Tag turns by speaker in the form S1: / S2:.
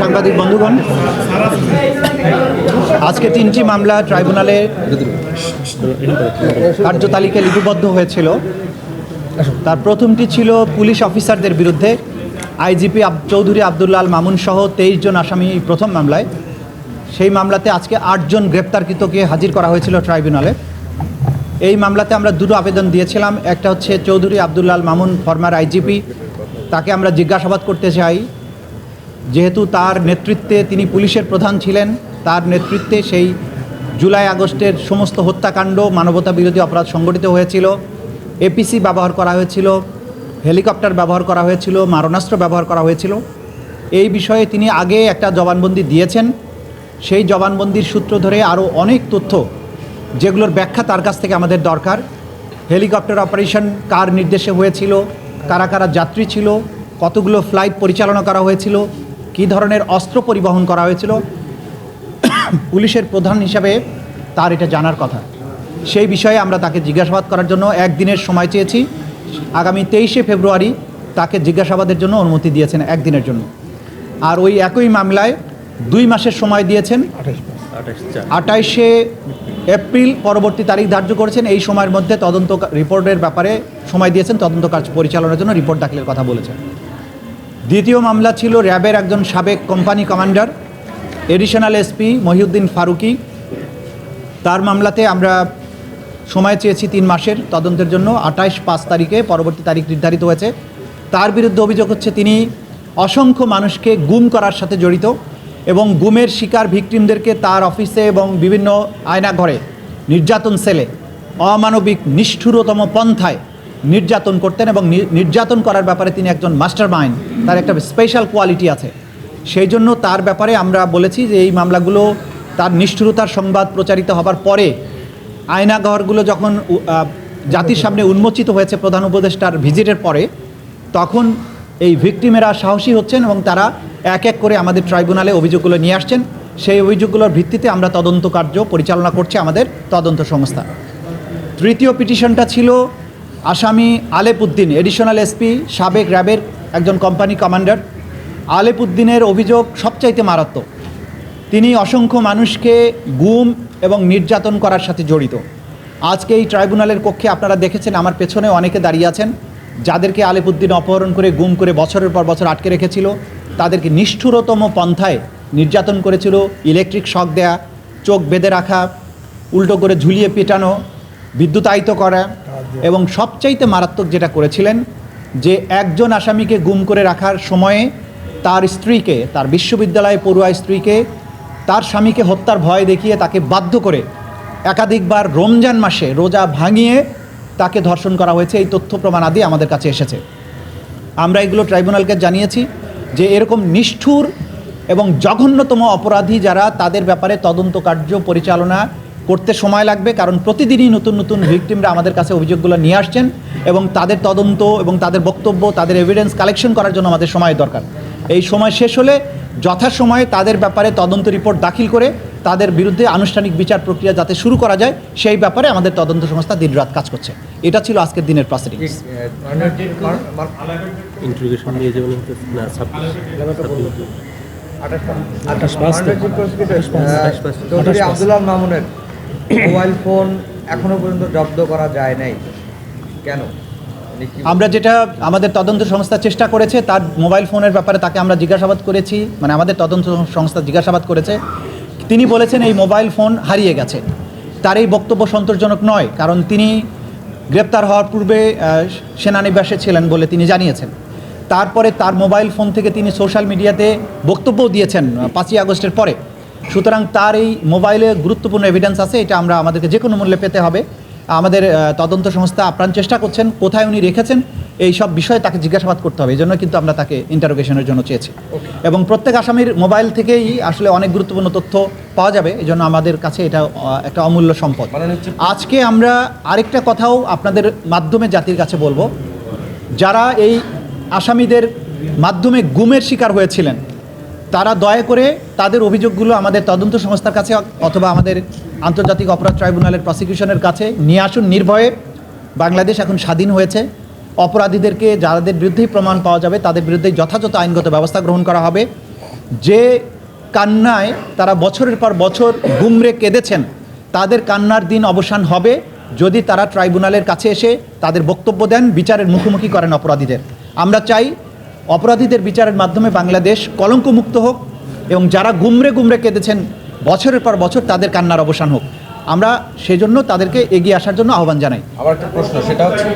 S1: সাংবাদিক বন্ধুগণ, আজকে 3টি মামলা ট্রাইব্যুনালে কার্যতালিকায় লিপিবদ্ধ হয়েছিল। তার প্রথমটি ছিল পুলিশ অফিসারদের বিরুদ্ধে, আইজিপি চৌধুরী আব্দুল্লাহ আল মামুন সহ 23 জন আসামি প্রথম মামলায়। সেই মামলাতে আজকে 8 জন গ্রেপ্তারকৃতকে হাজির করা হয়েছিল ট্রাইব্যুনালে। এই মামলাতে আমরা দুটো আবেদন দিয়েছিলাম। একটা হচ্ছে চৌধুরী আব্দুল্লাহ আল মামুন ফরমার আইজিপি, তাকে আমরা জিজ্ঞাসাবাদ করতে চাই, যেহেতু তার নেতৃত্বে তিনি পুলিশের প্রধান ছিলেন, তার নেতৃত্বে সেই জুলাই আগস্টের সমস্ত হত্যাকাণ্ড, মানবতা বিরোধী অপরাধ সংগঠিত হয়েছিল, এপিসি ব্যবহার করা হয়েছিল, হেলিকপ্টার ব্যবহার করা হয়েছিল, মারণাস্ত্র ব্যবহার করা হয়েছিল। এই বিষয়ে তিনি আগে একটা জবানবন্দি দিয়েছেন। সেই জবানবন্দির সূত্র ধরে আরও অনেক তথ্য, যেগুলোর ব্যাখ্যা তার কাছ থেকে আমাদের দরকার। হেলিকপ্টার অপারেশন কার নির্দেশে হয়েছিল, কারা কারা যাত্রী ছিল, কতগুলো ফ্লাইট পরিচালনা করা হয়েছিল, কী ধরনের অস্ত্র পরিবহন করা হয়েছিল, পুলিশের প্রধান হিসাবে তার এটা জানার কথা। সেই বিষয়ে আমরা তাকে জিজ্ঞাসাবাদ করার জন্য একদিনের সময় চেয়েছি। আগামী 23শে ফেব্রুয়ারি তাকে জিজ্ঞাসাবাদের জন্য অনুমতি দিয়েছেন একদিনের জন্য। আর ওই একই মামলায় 2 মাসের সময় দিয়েছেন, 28শে এপ্রিল পরবর্তী তারিখ ধার্য করেছেন। এই সময়ের মধ্যে তদন্ত রিপোর্টের ব্যাপারে সময় দিয়েছেন, তদন্ত কাজ পরিচালনার জন্য রিপোর্ট দাখিলের কথা বলেছেন। দ্বিতীয় মামলা ছিল র্যাবের একজন সাবেক company commander additional SP Mohiuddin Faruki. তার মামলাতে আমরা সময় চেয়েছি 3 মাসের তদন্তের জন্য। 28/5 তারিখে পরবর্তী তারিখ নির্ধারিত হয়েছে। তার বিরুদ্ধে অভিযোগ হচ্ছে তিনি অসংখ্য মানুষকে গুম করার সাথে জড়িত এবং গুমের শিকার ভিকটিমদেরকে তার অফিসে এবং বিভিন্ন আয়নাঘরে, নির্যাতন সেলে অমানবিক নিষ্ঠুরতম পন্থায় নির্যাতন করতেন এবং নির্যাতন করার ব্যাপারে তিনি একজন মাস্টার মাইন্ড, তার একটা স্পেশাল কোয়ালিটি আছে। সেই জন্য তার ব্যাপারে আমরা বলেছি যে এই মামলাগুলো তার নিষ্ঠুরতার সংবাদ প্রচারিত হবার পরে, আয়নাঘরগুলো যখন জাতির সামনে উন্মোচিত হয়েছে প্রধান উপদেষ্টার ভিজিটের পরে, তখন এই ভিকটিমেরা সাহসী হচ্ছেন এবং তারা এক এক করে আমাদের ট্রাইব্যুনালে অভিযোগগুলো নিয়ে আসছেন। সেই অভিযোগগুলোর ভিত্তিতে আমরা তদন্ত কার্য পরিচালনা করছে আমাদের তদন্ত সংস্থা। তৃতীয় পিটিশনটা ছিল আসামি আলেপ উদ্দিন, এডিশনাল এসপি, সাবেক র্যাবের একজন কোম্পানি কমান্ডার। আলেপ উদ্দিনের অভিযোগ সবচাইতে মারাত্মক। তিনি অসংখ্য মানুষকে গুম এবং নির্যাতন করার সাথে জড়িত। আজকে এই ট্রাইব্যুনালের কক্ষে আপনারা দেখেছেন, আমার পেছনে অনেকে দাঁড়িয়ে আছেন, যাদেরকে আলেপ উদ্দিন অপহরণ করে গুম করে বছরের পর বছর আটকে রেখেছিল। তাদেরকে নিষ্ঠুরতম পন্থায় নির্যাতন করেছিল, ইলেকট্রিক শক দেয়া, চোখ বেঁধে রাখা, উল্টো করে ঝুলিয়ে পেটানো, বিদ্যুতায়িত করা, এবং সবচাইতে মারাত্মক যেটা করেছিলেন যে একজন আসামিকে গুম করে রাখার সময়ে তার স্ত্রীকে, তার বিশ্ববিদ্যালয়ে পড়ুয়া স্ত্রীকে, তার স্বামীকে হত্যার ভয় দেখিয়ে তাকে বাধ্য করে একাধিকবার রমজান মাসে রোজা ভাঙিয়ে তাকে ধর্ষণ করা হয়েছে। এই তথ্য প্রমাণাদি আমাদের কাছে এসেছে। আমরা এগুলো ট্রাইব্যুনালকে জানিয়েছি যে এরকম নিষ্ঠুর এবং জঘন্যতম অপরাধী যারা, তাদের ব্যাপারে তদন্ত কার্য পরিচালনা করতে সময় লাগবে, কারণ প্রতিদিনই নতুন নতুন ভিকটিমরা আমাদের কাছে অভিযোগগুলো নিয়ে আসছেন এবং তাদের তদন্ত এবং তাদের বক্তব্য, তাদের এভিডেন্স কালেকশন করার জন্য আমাদের সময় দরকার। এই সময় শেষ হলে যথাসময়ে তাদের ব্যাপারে তদন্ত রিপোর্ট দাখিল করে তাদের বিরুদ্ধে আনুষ্ঠানিক বিচার প্রক্রিয়া যাতে শুরু করা যায়, সেই ব্যাপারে আমাদের তদন্ত সংস্থা দিনরাত কাজ করছে। এটা ছিল আজকের দিনের প্রসিডিংস।
S2: আব্দুল্লাহ মামুনের মোবাইল ফোন এখনো পর্যন্ত জব্দ করা যায় নাই কেন?
S1: আমরা যেটা আমাদের তদন্ত সংস্থা চেষ্টা করেছে, তার মোবাইল ফোনের ব্যাপারে তাকে আমরা জিজ্ঞাসাবাদ করেছি, মানে আমাদের তদন্ত সংস্থা জিজ্ঞাসাবাদ করেছে। তিনি বলেছেন এই মোবাইল ফোন হারিয়ে গেছে। তার এই বক্তব্য সন্তোষজনক নয়, কারণ তিনি গ্রেপ্তার হওয়ার পূর্বে সেনানিবাসে ছিলেন বলে তিনি জানিয়েছেন। তারপরে তার মোবাইল ফোন থেকে তিনি সোশ্যাল মিডিয়াতে বক্তব্যও দিয়েছেন 5ই আগস্টের পরে। সুতরাং তার এই মোবাইলে গুরুত্বপূর্ণ এভিডেন্স আছে, এটা আমাদেরকে যে কোনো মূল্যে পেতে হবে। আমাদের তদন্ত সংস্থা আপ্রাণ চেষ্টা করছেন কোথায় উনি রেখেছেন এই সব বিষয়ে তাকে জিজ্ঞাসাবাদ করতে হবে। এই জন্য কিন্তু আমরা তাকে ইন্টারোগেশনের জন্য চেয়েছি এবং প্রত্যেক আসামির মোবাইল থেকেই আসলে অনেক গুরুত্বপূর্ণ তথ্য পাওয়া যাবে। এই জন্য আমাদের কাছে এটা একটা অমূল্য সম্পদ। আজকে আমরা আরেকটা কথাও আপনাদের মাধ্যমে জাতির কাছে বলবো, যারা এই আসামিদের মাধ্যমে গুমের শিকার হয়েছিলেন, তারা দয়া করে তাদের অভিযোগগুলো আমাদের তদন্ত সংস্থার কাছে অথবা আমাদের আন্তর্জাতিক অপরাধ ট্রাইব্যুনালের প্রসিকিউশনের কাছে নিয়ে আসুন নির্ভয়ে। বাংলাদেশ এখন স্বাধীন হয়েছে। অপরাধীদেরকে যাদের বিরুদ্ধেই প্রমাণ পাওয়া যাবে তাদের বিরুদ্ধে যথাযথ আইনগত ব্যবস্থা গ্রহণ করা হবে। যে কান্নায় তারা বছরের পর বছর গুমরে কেঁদেছেন, তাদের কান্নার দিন অবসান হবে যদি তারা ট্রাইব্যুনালের কাছে এসে তাদের বক্তব্য দেন, বিচারের মুখোমুখি করেন অপরাধীদের। আমরা চাই অপরাধীদের বিচারের মাধ্যমে বাংলাদেশ কলঙ্কমুক্ত হোক এবং যারা গুমরে গুমরে কেঁদেছেন বছরের পর বছর তাদের কান্নার অবসান হোক। আমরা সেজন্য তাদেরকে এগিয়ে আসার জন্য আহ্বান জানাই।
S3: আবার একটা প্রশ্ন, সেটা হচ্ছে